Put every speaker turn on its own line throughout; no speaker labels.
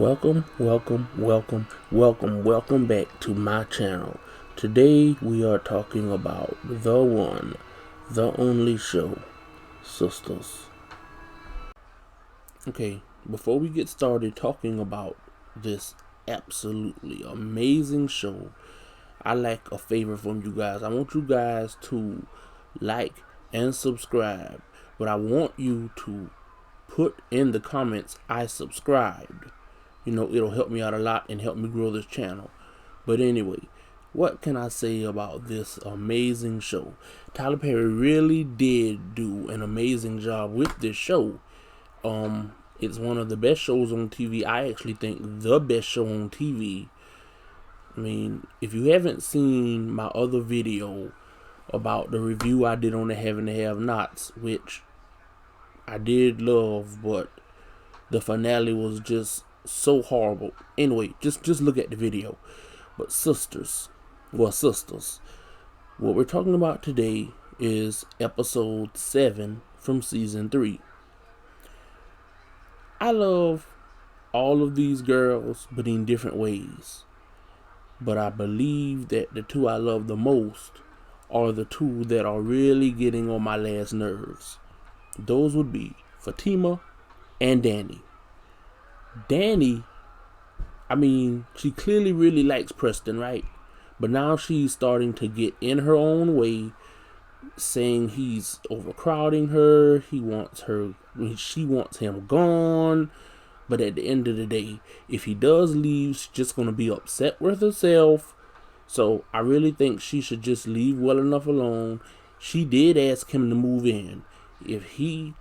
Welcome back to my channel. Today we are talking about the one, the only show, Sistas. Okay, before we get started talking about this absolutely amazing show, I like a favor from you guys. I want you guys to like and subscribe, but I want you to put in the comments, I subscribed. It'll help me out a lot and help me grow this channel. But anyway, what can I say about this amazing show? Tyler Perry really did do an amazing job with this show. It's one of the best shows on TV. I actually think the best show on TV. I mean, if you haven't seen my other video about the review I did on the Have and the Have Nots, which I did love, but the finale was just so horrible. Anyway, just look at the video. But Sistas, what we're talking about today is episode 7 from season 3. I love all of these girls, but in different ways. But I believe that the two I love the most are the two that are really getting on my last nerves. Those would be Fatima and Danny. Danny, I mean, she clearly really likes Preston, right? But now she's starting to get in her own way, saying he's overcrowding her. She wants him gone. But at the end of the day, if he does leave, she's just going to be upset with herself. So I really think she should just leave well enough alone. She did ask him to move in. If she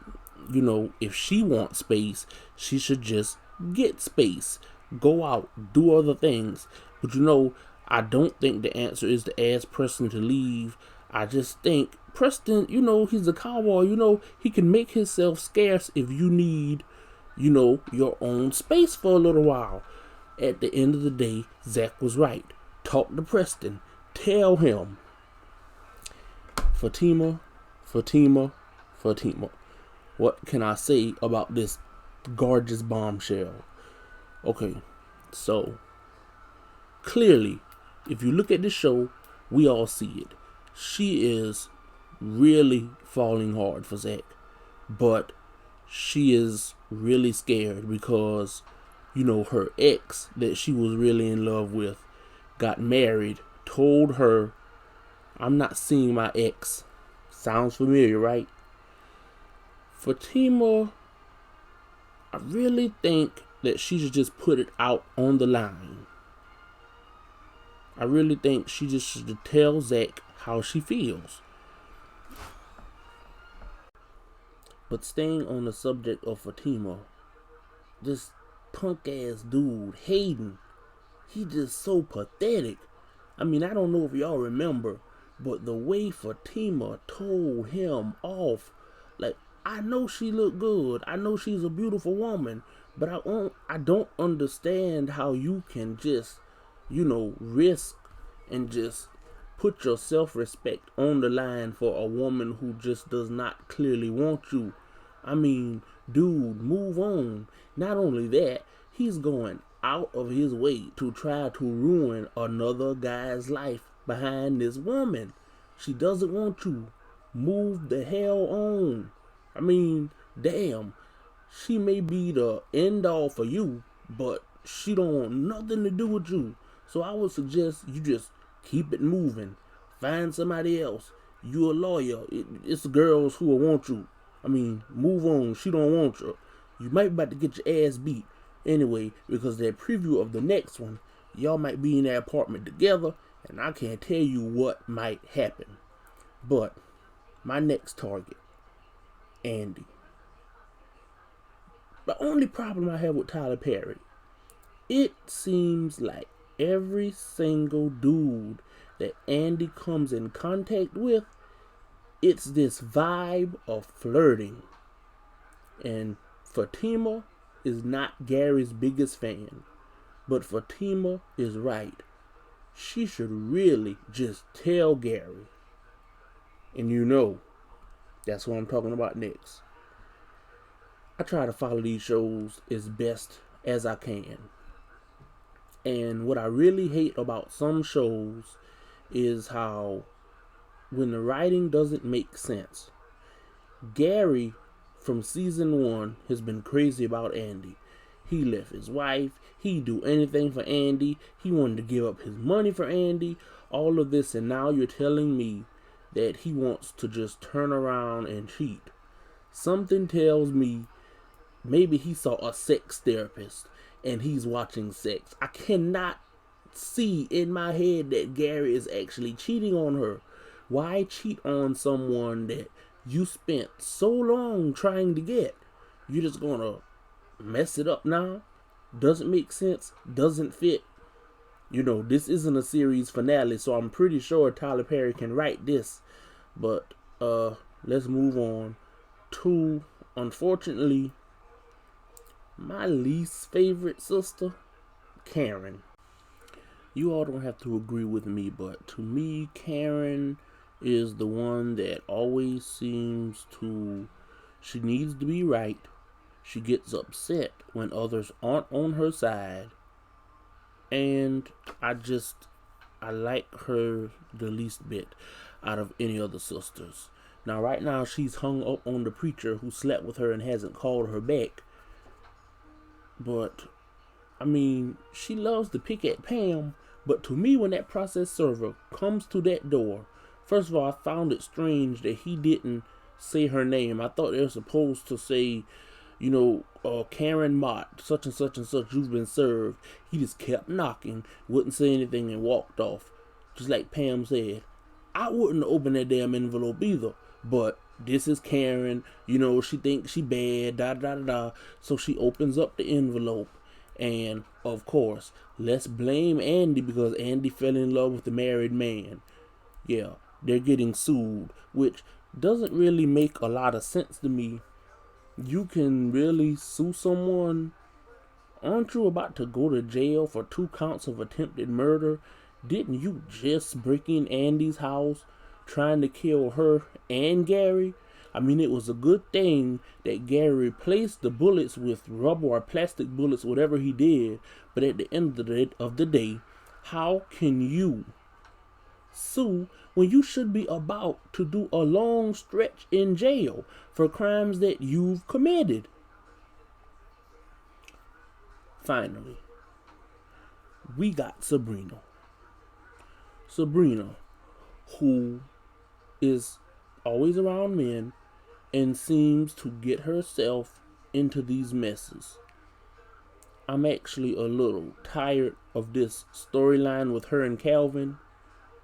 wants space, she should just get space. Go out, do other things. But I don't think the answer is to ask Preston to leave. I just think Preston, he's a cowboy. He can make himself scarce if you need, your own space for a little while. At the end of the day, Zach was right. Talk to Preston. Tell him. Fatima. What can I say about this gorgeous bombshell? Okay, so clearly, if you look at the show, we all see it. She is really falling hard for Zach, but she is really scared because, her ex that she was really in love with got married, told her, I'm not seeing my ex. Sounds familiar, right? Fatima, I really think that she should just put it out on the line. I really think she just should tell Zach how she feels. But staying on the subject of Fatima, this punk ass dude, Hayden, he just so pathetic. I mean, I don't know if y'all remember, but the way Fatima told him off, like, I know she looked good. I know she's a beautiful woman, but I don't understand how you can just, risk and just put your self-respect on the line for a woman who just does not clearly want you. I mean, dude, move on. Not only that, he's going out of his way to try to ruin another guy's life behind this woman. She doesn't want you. Move the hell on. I mean, damn, she may be the end all for you, but she don't want nothing to do with you. So I would suggest you just keep it moving. Find somebody else. You a lawyer. It's girls who will want you. I mean, move on. She don't want you. You might be about to get your ass beat. Anyway, because that preview of the next one, y'all might be in that apartment together, and I can't tell you what might happen. But my next target, Andy. The only problem I have with Tyler Perry, it seems like every single dude that Andy comes in contact with, it's this vibe of flirting. And Fatima is not Gary's biggest fan, but Fatima is right. She should really just tell Gary. And that's what I'm talking about next. I try to follow these shows as best as I can. And what I really hate about some shows is how when the writing doesn't make sense. Gary from season 1 has been crazy about Andy. He left his wife. He'd do anything for Andy. He wanted to give up his money for Andy. All of this, and now you're telling me that he wants to just turn around and cheat. Something tells me maybe he saw a sex therapist and he's watching sex. I cannot see in my head that Gary is actually cheating on her. Why cheat on someone that you spent so long trying to get? You're just gonna mess it up now? Doesn't make sense, doesn't fit. You know, this isn't a series finale, so I'm pretty sure Tyler Perry can write this. But let's move on to, unfortunately, my least favorite sister, Karen. You all don't have to agree with me, but to me, Karen is the one that always seems to, she needs to be right. She gets upset when others aren't on her side. And I like her the least bit out of any other sisters. Now, right now, she's hung up on the preacher who slept with her and hasn't called her back. But, I mean, she loves to pick at Pam. But to me, when that process server comes to that door, first of all, I found it strange that he didn't say her name. I thought they were supposed to say, you know, Karen Mott, such and such, you've been served. He just kept knocking, wouldn't say anything, and walked off. Just like Pam said, I wouldn't open that damn envelope either. But this is Karen, you know, she thinks she bad, da. So she opens up the envelope. And, of course, let's blame Andy because Andy fell in love with the married man. Yeah, they're getting sued, which doesn't really make a lot of sense to me. You can really sue someone? Aren't you about to go to jail for 2 counts of attempted murder? Didn't you just break in Andy's house trying to kill her and Gary? I mean, it was a good thing that Gary replaced the bullets with rubber or plastic bullets, whatever he did. But at the end of the day, how can you sue when you should be about to do a long stretch in jail for crimes that you've committed? Finally, we got Sabrina. Sabrina, who is always around men and seems to get herself into these messes. I'm actually a little tired of this storyline with her and Calvin.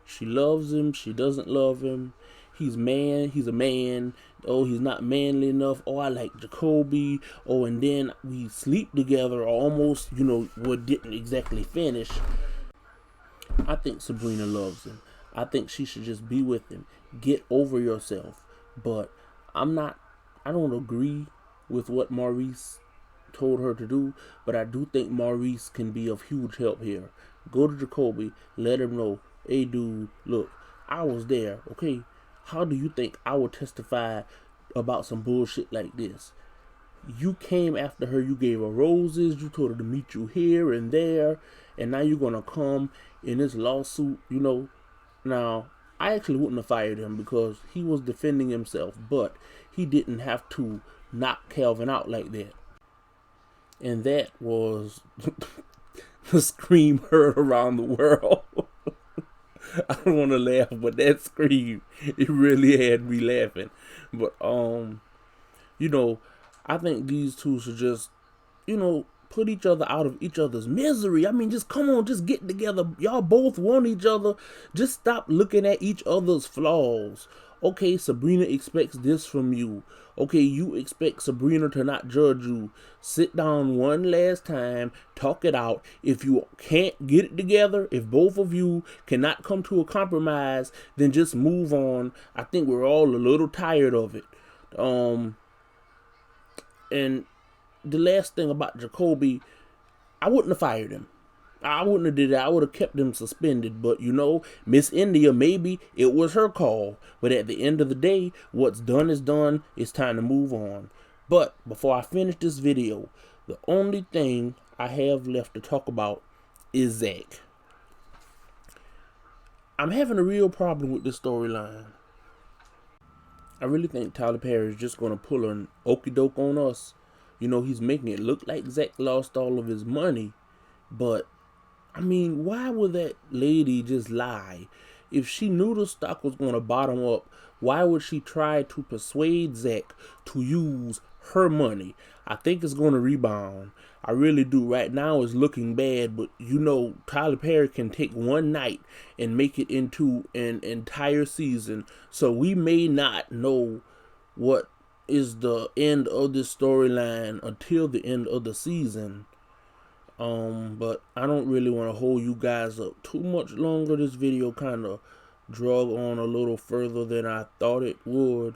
She loves him, she doesn't love him. He's a man. Oh, he's not manly enough. Oh, I like Jacoby. Oh, and then we sleep together, or almost, you know, what didn't exactly finish. I think Sabrina loves him. I think she should just be with him. Get over yourself. But I don't agree with what Maurice told her to do, but I do think Maurice can be of huge help here. Go to Jacoby, let him know, hey dude, look, I was there, okay? How do you think I would testify about some bullshit like this? You came after her, you gave her roses, you told her to meet you here and there, and now you're gonna come in this lawsuit, you know? Now, I actually wouldn't have fired him because he was defending himself, but he didn't have to knock Calvin out like that. And that was the scream heard around the world. I don't want to laugh, but that scream, it really had me laughing. But, you know, I think these two should just, you know, put each other out of each other's misery. I mean, just come on, just get together. Y'all both want each other. Just stop looking at each other's flaws. Okay, Sabrina expects this from you. Okay, you expect Sabrina to not judge you. Sit down one last time, talk it out. If you can't get it together, if both of you cannot come to a compromise, then just move on. I think we're all a little tired of it. And the last thing about Jacoby, I wouldn't have fired him. I wouldn't have did that. I would have kept him suspended. But, you know, Miss India, maybe it was her call. But at the end of the day, what's done is done. It's time to move on. But before I finish this video, the only thing I have left to talk about is Zach. I'm having a real problem with this storyline. I really think Tyler Perry is just gonna pull an okey doke on us. You know, he's making it look like Zach lost all of his money, but I mean, why would that lady just lie? If she knew the stock was going to bottom up, why would she try to persuade Zach to use her money? I think it's going to rebound. I really do. Right now it's looking bad, but you know, Tyler Perry can take one night and make it into an entire season. So we may not know what is the end of this storyline until the end of the season. But I don't really want to hold you guys up too much longer. This video kind of drug on a little further than I thought it would.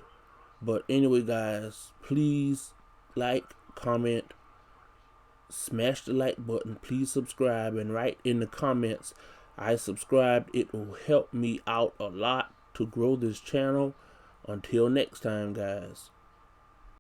But anyway, guys, please like, comment, smash the like button. Please subscribe and write in the comments, I subscribed. It will help me out a lot to grow this channel. Until next time, guys.